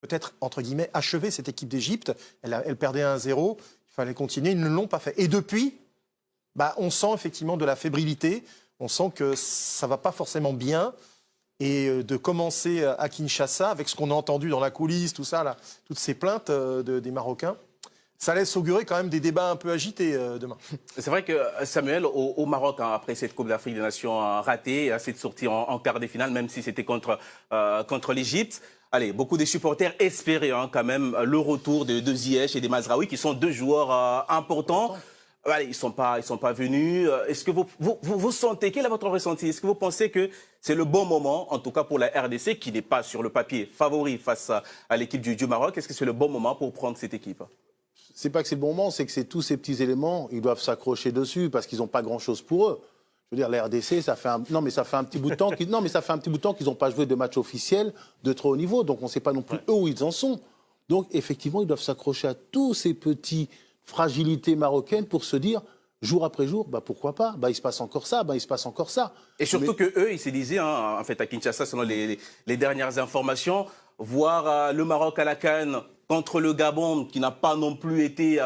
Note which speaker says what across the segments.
Speaker 1: peut-être, entre guillemets, achever cette équipe d'Égypte. Elle perdait 1-0, il fallait continuer, ils ne l'ont pas fait. Et depuis, on sent effectivement de la fébrilité, on sent que ça ne va pas forcément bien. Et de commencer à Kinshasa, avec ce qu'on a entendu dans la coulisse, tout ça, là, toutes ces plaintes des Marocains, ça laisse augurer quand même des débats un peu agités demain.
Speaker 2: C'est vrai que Samuel, au Maroc, après cette Coupe d'Afrique des Nations ratée, cette sortie en quart de finale, même si c'était contre l'Égypte, allez, beaucoup de supporters espéraient quand même le retour de Ziyech et de Mazraoui, qui sont deux joueurs importants. Allez, ils ne sont pas venus. Est-ce que vous sentez, quel est votre ressenti? Est-ce que vous pensez que c'est le bon moment, en tout cas pour la RDC, qui n'est pas sur le papier favori face à l'équipe du Maroc? Est-ce que c'est le bon moment pour prendre cette équipe?
Speaker 3: C'est pas que c'est le bon moment, c'est que c'est tous ces petits éléments, ils doivent s'accrocher dessus parce qu'ils n'ont pas grand-chose pour eux. Je veux dire, la RDC, ça fait un petit bout de temps qu'ils n'ont pas joué de match officiel de trop haut niveau, donc on ne sait pas non plus eux où ils en sont. Donc effectivement, ils doivent s'accrocher à tous ces petits fragilités marocaines pour se dire, jour après jour, pourquoi pas, il se passe encore ça, il se passe encore ça.
Speaker 2: Et surtout qu'eux, ils se disaient, en fait, à Kinshasa, selon les dernières informations, voir le Maroc à la CAN contre le Gabon, qui n'a pas non plus été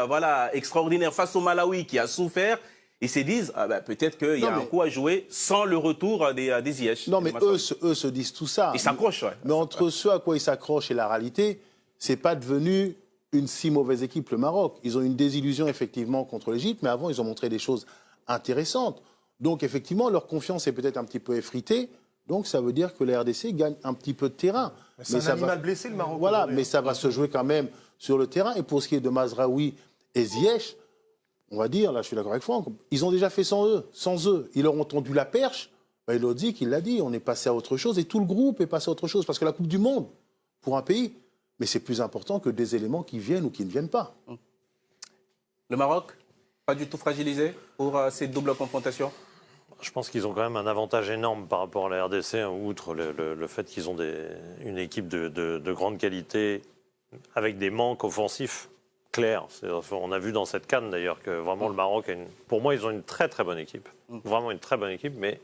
Speaker 2: extraordinaire, face au Malawi, qui a souffert, ils se disent, peut-être qu'il y a un coup à jouer sans le retour des Ziyech.
Speaker 3: Non, mais eux se disent tout ça.
Speaker 2: Ils s'accrochent, ouais.
Speaker 3: Mais entre ce à quoi ils s'accrochent et la réalité, c'est pas devenu une si mauvaise équipe, le Maroc. Ils ont eu une désillusion, effectivement, contre l'Égypte, mais avant, ils ont montré des choses intéressantes. Donc, effectivement, leur confiance est peut-être un petit peu effritée. Donc, ça veut dire que la RDC gagne un petit peu de terrain.
Speaker 1: C'est un animal blessé, le Maroc.
Speaker 3: Voilà, mais ça va se jouer quand même sur le terrain. Et pour ce qui est de Mazraoui et Ziyech, on va dire, là, je suis d'accord avec Franck, ils ont déjà fait sans eux. Ils leur ont tendu la perche. Elodie, il l'a dit, on est passé à autre chose. Et tout le groupe est passé à autre chose. Parce que la Coupe du Monde, pour un pays, mais c'est plus important que des éléments qui viennent ou qui ne viennent pas.
Speaker 2: Le Maroc, pas du tout fragilisé pour ces doubles confrontations?
Speaker 4: Je pense qu'ils ont quand même un avantage énorme par rapport à la RDC, outre le fait qu'ils ont une équipe de grande qualité, avec des manques offensifs clairs. On a vu dans cette CAN d'ailleurs que vraiment le Maroc, pour moi, ils ont une très très bonne équipe. Vraiment une très bonne équipe, mais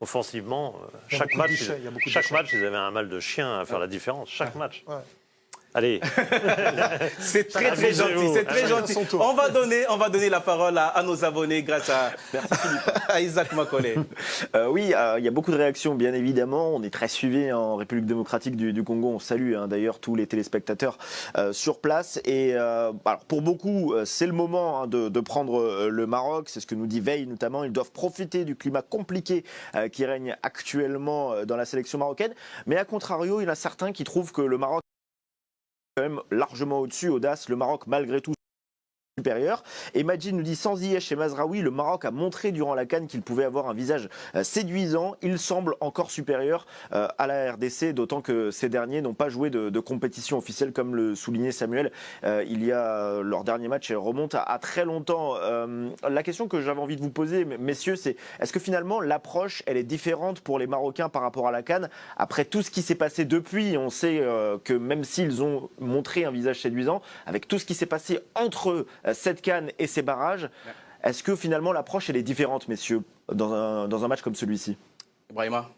Speaker 4: offensivement, chaque match, ils avaient un mal de chien à faire la différence. Chaque match. Ouais. Allez.
Speaker 2: C'est très très gentil, c'est très gentil. On va donner la parole à nos abonnés grâce à Isaac Makolé.
Speaker 5: Oui, il y a beaucoup de réactions, bien évidemment. On est très suivis en République démocratique du Congo. On salue d'ailleurs tous les téléspectateurs sur place. Et alors, pour beaucoup, c'est le moment de prendre le Maroc. C'est ce que nous dit Veil notamment. Ils doivent profiter du climat compliqué qui règne actuellement dans la sélection marocaine. Mais à contrario, il y en a certains qui trouvent que le Maroc quand même largement au-dessus, audace, le Maroc malgré tout supérieur. Et Majid nous dit, sans Ziyech et Mazraoui, le Maroc a montré durant la CAN qu'il pouvait avoir un visage séduisant. Il semble encore supérieur à la RDC, d'autant que ces derniers n'ont pas joué de compétition officielle, comme le soulignait Samuel. Il y a leur dernier match remonte à très longtemps. La question que j'avais envie de vous poser, messieurs, c'est est-ce que finalement l'approche, elle est différente pour les Marocains par rapport à la CAN? Après tout ce qui s'est passé depuis, on sait que même s'ils ont montré un visage séduisant, avec tout ce qui s'est passé entre eux, cette CAN et ces barrages, est-ce que finalement l'approche elle est différente, messieurs, dans un match comme celui-ci?
Speaker 2: Ibrahima?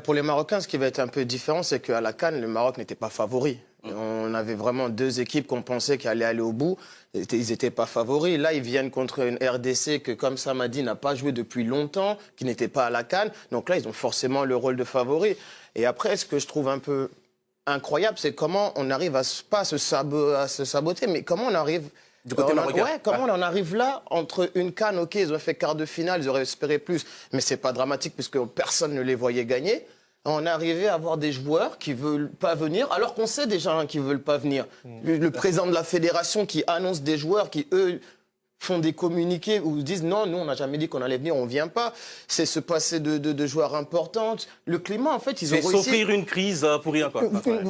Speaker 6: Pour les Marocains, ce qui va être un peu différent, c'est qu'à la CAN, le Maroc n'était pas favori. On avait vraiment deux équipes qu'on pensait qu'elles allaient aller au bout. Ils n'étaient pas favoris. Là, ils viennent contre une RDC que, comme Samadi, n'a pas joué depuis longtemps, qui n'était pas à la CAN. Donc là, ils ont forcément le rôle de favori. Et après, ce que je trouve un peu incroyable, c'est comment on arrive à se saboter, mais comment on arrive... comment on en arrive là, entre une CAN, ok, ils ont fait quart de finale, ils auraient espéré plus, mais c'est pas dramatique puisque personne ne les voyait gagner. On est arrivé à avoir des joueurs qui veulent pas venir, alors qu'on sait déjà qu'ils veulent pas venir. Le président de la fédération qui annonce des joueurs qui, eux, font des communiqués où ils disent non, nous on n'a jamais dit qu'on allait venir, on vient pas. C'est se passer de joueurs importants. Le climat, en fait, ils ont réussi...
Speaker 2: C'est s'offrir une crise pour rien, quoi.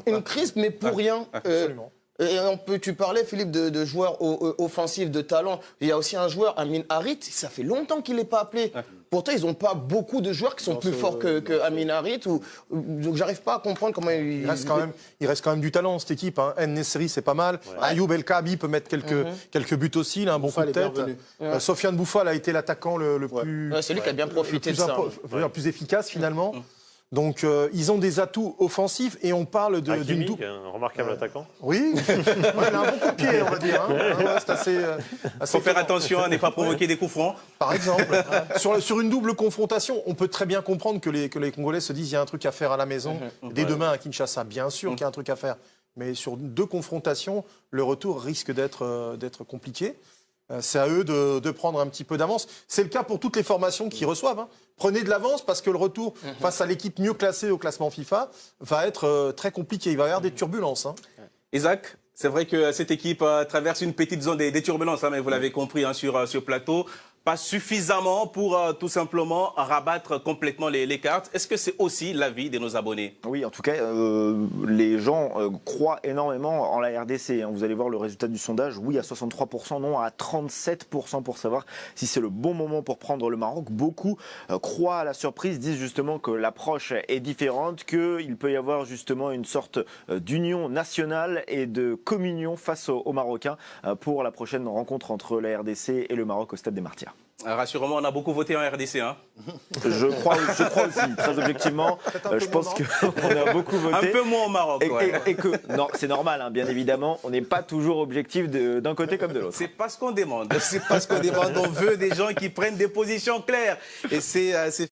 Speaker 6: Une crise, mais pour rien.
Speaker 1: Absolument.
Speaker 6: Et tu parlais, Philippe, de joueurs offensifs, de talent. Il y a aussi un joueur, Amin Harit, ça fait longtemps qu'il n'est pas appelé. Pourtant, ils n'ont pas beaucoup de joueurs qui sont plus forts que Amin Harit. Donc, j'arrive pas à comprendre comment il
Speaker 1: reste quand même du talent, cette équipe. En-Nesyri, c'est pas mal. Ayoub El Kaabi peut mettre quelques buts aussi. Il a un bon coup de tête. Sofiane Bouffal a été l'attaquant le plus...
Speaker 6: c'est lui qui a bien profité de ça.
Speaker 1: Le plus efficace, finalement. Donc ils ont des atouts offensifs et on parle d'une
Speaker 4: Hakimi,
Speaker 1: double.
Speaker 4: un remarquable attaquant.
Speaker 1: Oui, ouais, il a un bon coup de pied, on va dire. Hein. Ouais, c'est assez
Speaker 2: Faut faire
Speaker 1: étonnant.
Speaker 2: attention à ne pas provoquer des coups francs.
Speaker 1: Par exemple, sur une double confrontation, on peut très bien comprendre que les Congolais se disent il y a un truc à faire à la maison. Dès demain à Kinshasa, bien sûr qu'il y a un truc à faire. Mais sur 2 confrontations, le retour risque d'être compliqué. C'est à eux de prendre un petit peu d'avance. C'est le cas pour toutes les formations qui reçoivent. Hein. Prenez de l'avance parce que le retour face à l'équipe mieux classée au classement FIFA va être très compliqué. Il va y avoir des turbulences. Hein.
Speaker 2: Isaac, c'est vrai que cette équipe traverse une petite zone des turbulences, hein, mais vous l'avez compris hein, sur ce plateau. Pas suffisamment pour tout simplement rabattre complètement les cartes. Est-ce que c'est aussi l'avis de nos abonnés?
Speaker 5: Oui, en tout cas, les gens croient énormément en la RDC. Hein. Vous allez voir le résultat du sondage. Oui, à 63%, non, à 37% pour savoir si c'est le bon moment pour prendre le Maroc. Beaucoup croient à la surprise, disent justement que l'approche est différente, qu'il peut y avoir justement une sorte d'union nationale et de communion face aux Marocains pour la prochaine rencontre entre la RDC et le Maroc au Stade des Martyrs.
Speaker 2: Rassurez-moi, on a beaucoup voté en RDC. Hein.
Speaker 5: Je crois aussi, très objectivement. Je pense qu'on a beaucoup voté.
Speaker 2: Un peu moins au Maroc.
Speaker 5: Et que, non, c'est normal, hein, bien évidemment. On n'est pas toujours objectif d'un côté comme de l'autre.
Speaker 2: C'est pas ce qu'on demande. C'est pas ce qu'on demande. On veut des gens qui prennent des positions claires. Et c'est